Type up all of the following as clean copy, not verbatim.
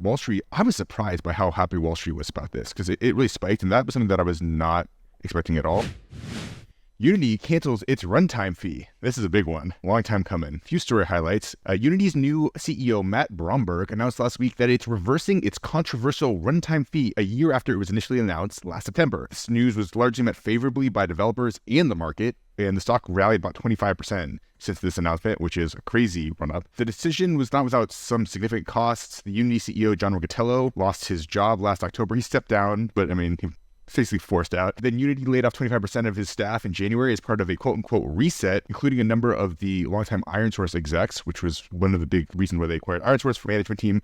Wall Street, I was surprised by how happy Wall Street was about this because it really spiked, and that was something that I was not expecting at all. Unity cancels its runtime fee. This is a big one. Long time coming. Few story highlights. Unity's new CEO, Matt Bromberg, announced last week that it's reversing its controversial runtime fee a year after it was initially announced last September. This news was largely met favorably by developers and the market, and the stock rallied about 25% since this announcement, which is a crazy run-up. The decision was not without some significant costs. The Unity CEO, John Riccitiello, lost his job last October. He stepped down, but he basically forced out. Then Unity laid off 25% of his staff in January as part of a quote-unquote reset, including a number of the longtime ironSource execs, which was one of the big reasons why they acquired ironSource for management team.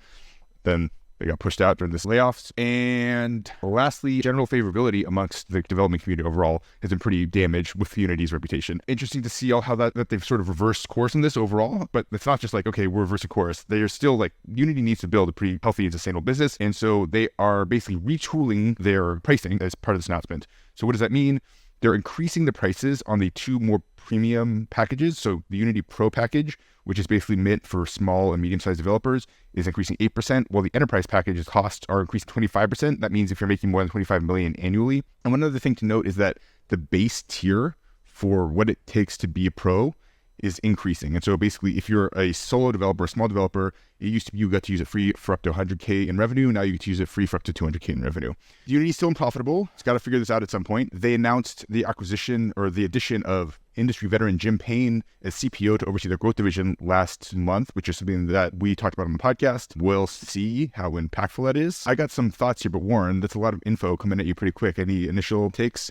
Then they got pushed out during this layoffs. And lastly, general favorability amongst the development community overall has been pretty damaged with Unity's reputation. Interesting to see how that they've sort of reversed course in this overall, but it's not just like, okay, we're reversing course. They are still like, Unity needs to build a pretty healthy and sustainable business. And so they are basically retooling their pricing as part of this announcement. So what does that mean? They're increasing the prices on the two more premium packages. So the Unity Pro package, which is basically meant for small and medium-sized developers, is increasing 8%, while the enterprise package's costs are increasing 25%. That means if you're making more than $25 million annually. And one other thing to note is that the base tier for what it takes to be a pro is increasing. And so basically, if you're a solo developer, a small developer, it used to be you got to use it free for up to 100K in revenue. Now you get to use it free for up to 200K in revenue. Unity is still unprofitable. It's got to figure this out at some point. They announced the acquisition or the addition of industry veteran Jim Payne as CPO to oversee their growth division last month, which is something that we talked about on the podcast. We'll see how impactful that is. I got some thoughts here, but Warren, that's a lot of info coming at you pretty quick. Any initial takes?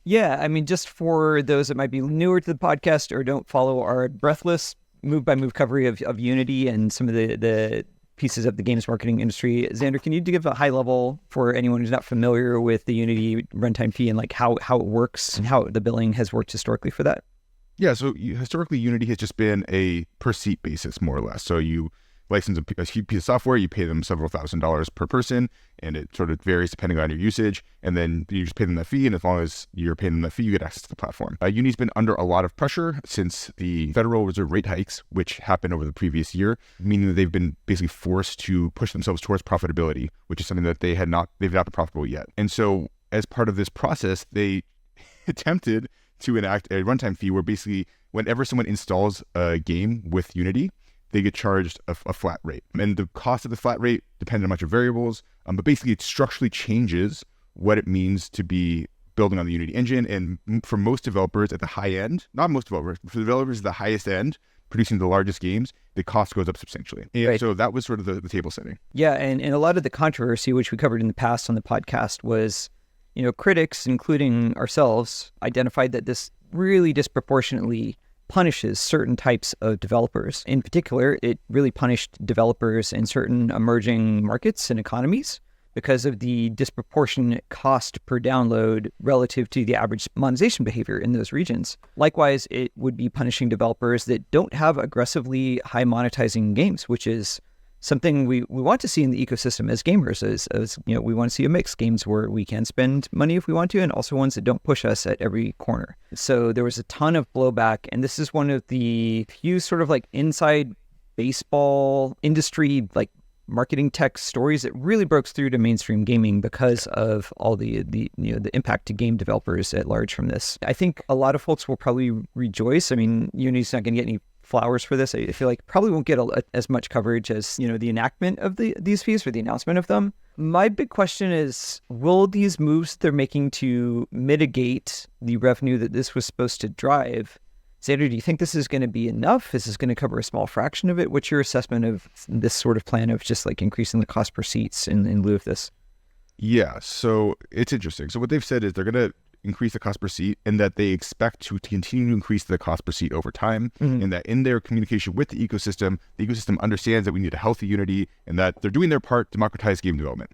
Yeah, just for those that might be newer to the podcast or don't follow our breathless move-by-move coverage of Unity and some of the pieces of the games marketing industry, Xander, can you give a high level for anyone who's not familiar with the Unity runtime fee and like how it works and how the billing has worked historically for that? Yeah, so historically, Unity has just been a per-seat basis, more or less. So you license a piece of software, you pay them several $1,000s per person, and it sort of varies depending on your usage, and then you just pay them that fee, and as long as you're paying them that fee, you get access to the platform. Unity's been under a lot of pressure since the Federal Reserve rate hikes, which happened over the previous year, meaning that they've been basically forced to push themselves towards profitability, which is something that they've not been profitable yet. And so as part of this process, they attempted to enact a runtime fee where basically whenever someone installs a game with Unity, they get charged a flat rate. And the cost of the flat rate depends on a bunch of variables, but basically it structurally changes what it means to be building on the Unity engine. And for most developers at the high end, not most developers, for the developers at the highest end, producing the largest games, the cost goes up substantially. And right. So that was sort of the table setting. Yeah, and a lot of the controversy, which we covered in the past on the podcast, was, critics, including ourselves, identified that this really disproportionately punishes certain types of developers. In particular, it really punished developers in certain emerging markets and economies because of the disproportionate cost per download relative to the average monetization behavior in those regions. Likewise, it would be punishing developers that don't have aggressively high monetizing games, which is something we want to see in the ecosystem as gamers, as we want to see a mix, games where we can spend money if we want to, and also ones that don't push us at every corner. So there was a ton of blowback, and this is one of the few sort of like inside baseball industry, like marketing tech stories that really broke through to mainstream gaming because of all the impact to game developers at large from this. I think a lot of folks will probably rejoice. Unity's not going to get any flowers for this. I feel like probably won't get as much coverage as the enactment of these fees or the announcement of them. My big question is, will these moves they're making to mitigate the revenue that this was supposed to drive, Xander, do you think this is going to be enough? Is this going to cover a small fraction of it? What's your assessment of this sort of plan of just like increasing the cost per seats in lieu of this? Yeah, so it's interesting. So what they've said is they're going to increase the cost per seat, and that they expect to continue to increase the cost per seat over time, and that in their communication with the ecosystem understands that we need a healthy Unity, and that they're doing their part to democratize game development.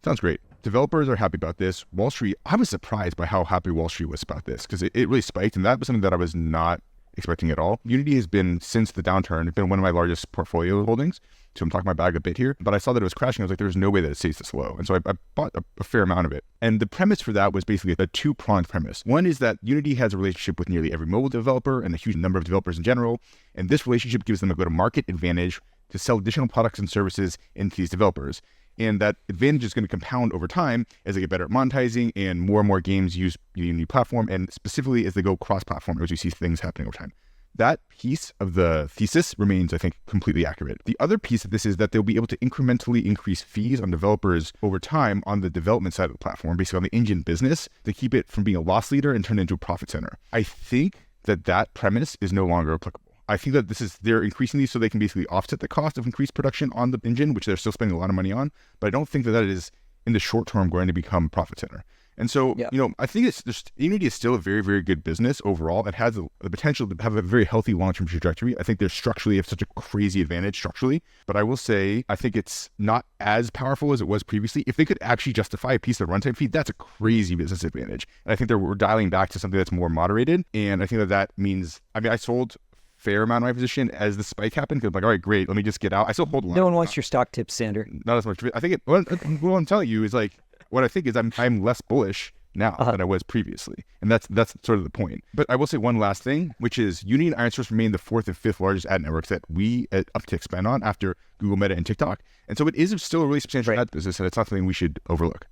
Sounds great. Developers are happy about this. Wall Street, I was surprised by how happy Wall Street was about this, because it really spiked, and that was something that I was not expecting at all. Unity has been, since the downturn, it's been one of my largest portfolio holdings. So I'm talking my bag a bit here, but I saw that it was crashing. I was like, there's no way that it stays this low. And so I bought a fair amount of it. And the premise for that was basically a two-pronged premise. One is that Unity has a relationship with nearly every mobile developer and a huge number of developers in general. And this relationship gives them a go-to-market advantage to sell additional products and services into these developers. And that advantage is going to compound over time as they get better at monetizing and more games use the Unity platform, and specifically as they go cross-platform, as we see things happening over time. That piece of the thesis remains, I think, completely accurate. The other piece of this is that they'll be able to incrementally increase fees on developers over time on the development side of the platform, basically on the engine business, to keep it from being a loss leader and turn it into a profit center. I think that premise is no longer applicable. I think that they're increasing these so they can basically offset the cost of increased production on the engine, which they're still spending a lot of money on. But I don't think that is in the short term going to become profit center. And so, I think Unity is still a very, very good business overall. It has the potential to have a very healthy long-term trajectory. I think they're structurally have such a crazy advantage structurally. But I will say, I think it's not as powerful as it was previously. If they could actually justify a piece of runtime fee, that's a crazy business advantage. And I think we're dialing back to something that's more moderated. And I think that means, I sold fair amount of my position as the spike happened, because I'm like, all right, great, let me just get out. I still hold a lot. No one wants your stock tips, Sander. Not as much. I think what I'm telling you is like, what I think is I'm less bullish now than I was previously. And that's sort of the point. But I will say one last thing, which is Unity and ironSource remain the fourth and fifth largest ad networks that we at Uptick spend on after Google, Meta, and TikTok. And so it is still a really substantial ad business, and it's not something we should overlook.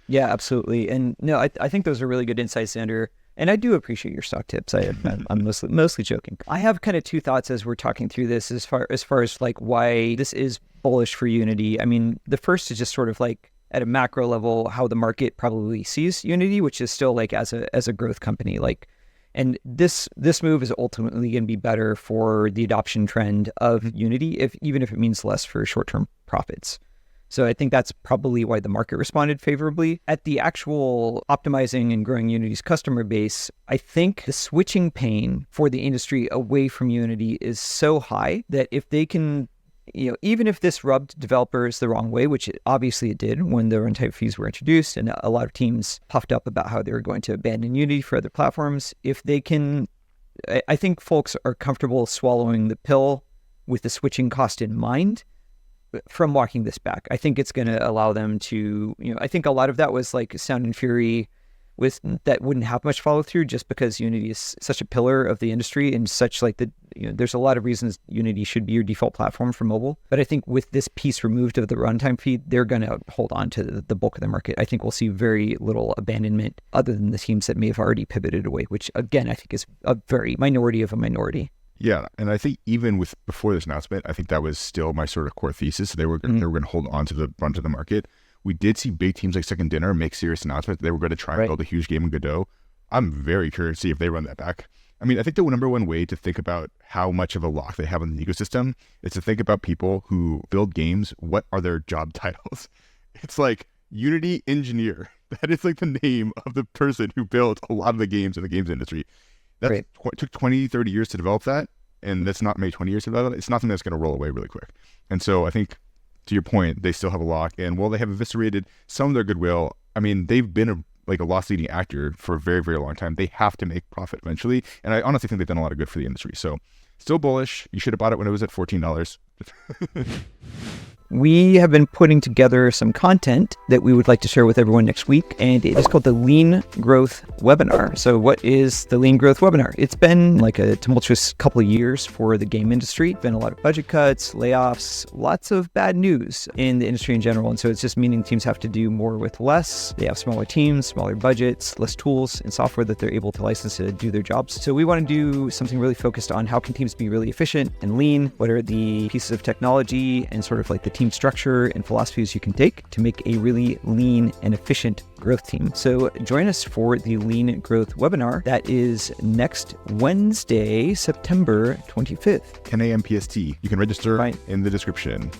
Yeah, absolutely. And no, I think those are really good insights, Sander. And I do appreciate your stock tips. I'm mostly joking. I have kind of two thoughts as we're talking through this, as far as like why this is bullish for Unity. The first is just sort of like at a macro level, how the market probably sees Unity, which is still like as a growth company. Like, and this move is ultimately going to be better for the adoption trend of Unity, even if it means less for short-term profits. So I think that's probably why the market responded favorably. At the actual optimizing and growing Unity's customer base, I think the switching pain for the industry away from Unity is so high that if they can, even if this rubbed developers the wrong way, which obviously it did when the runtime fees were introduced, and a lot of teams puffed up about how they were going to abandon Unity for other platforms, if they can, I think folks are comfortable swallowing the pill with the switching cost in mind from walking this back. I think it's going to allow them to, I think a lot of that was like sound and fury that wouldn't have much follow through, just because Unity is such a pillar of the industry and such like there's a lot of reasons Unity should be your default platform for mobile. But I think with this piece removed of the runtime feed, they're going to hold on to the bulk of the market. I think we'll see very little abandonment other than the teams that may have already pivoted away, which again, I think is a very minority of a minority. Yeah, and I think even before this announcement, I think that was still my sort of core thesis. They were going to hold on to the brunt of the market. We did see big teams like Second Dinner make serious announcements that they were going to try and build a huge game in Godot. I'm very curious to see if they run that back. I think the number one way to think about how much of a lock they have on the ecosystem is to think about people who build games. What are their job titles? It's like Unity engineer. That is like the name of the person who built a lot of the games in the games industry. That took 20, 30 years to develop that, and that's not maybe 20 years to develop it. It's nothing that's going to roll away really quick. And so I think, to your point, they still have a lock. And while they have eviscerated some of their goodwill, they've been a loss-leading actor for a very, very long time. They have to make profit eventually. And I honestly think they've done a lot of good for the industry. So still bullish. You should have bought it when it was at $14. We have been putting together some content that we would like to share with everyone next week, and it is called the Lean Growth Webinar. So what is the Lean Growth Webinar? It's been like a tumultuous couple of years for the game industry. Been a lot of budget cuts, layoffs, lots of bad news in the industry in general. And so it's just meaning teams have to do more with less. They have smaller teams, smaller budgets, less tools and software that they're able to license to do their jobs. So we want to do something really focused on how can teams be really efficient and lean? What are the pieces of technology and sort of like the team structure and philosophies you can take to make a really lean and efficient growth team. So join us for the Lean Growth Webinar. That is next Wednesday, September 25th. 10 a.m. PST. You can register in the description.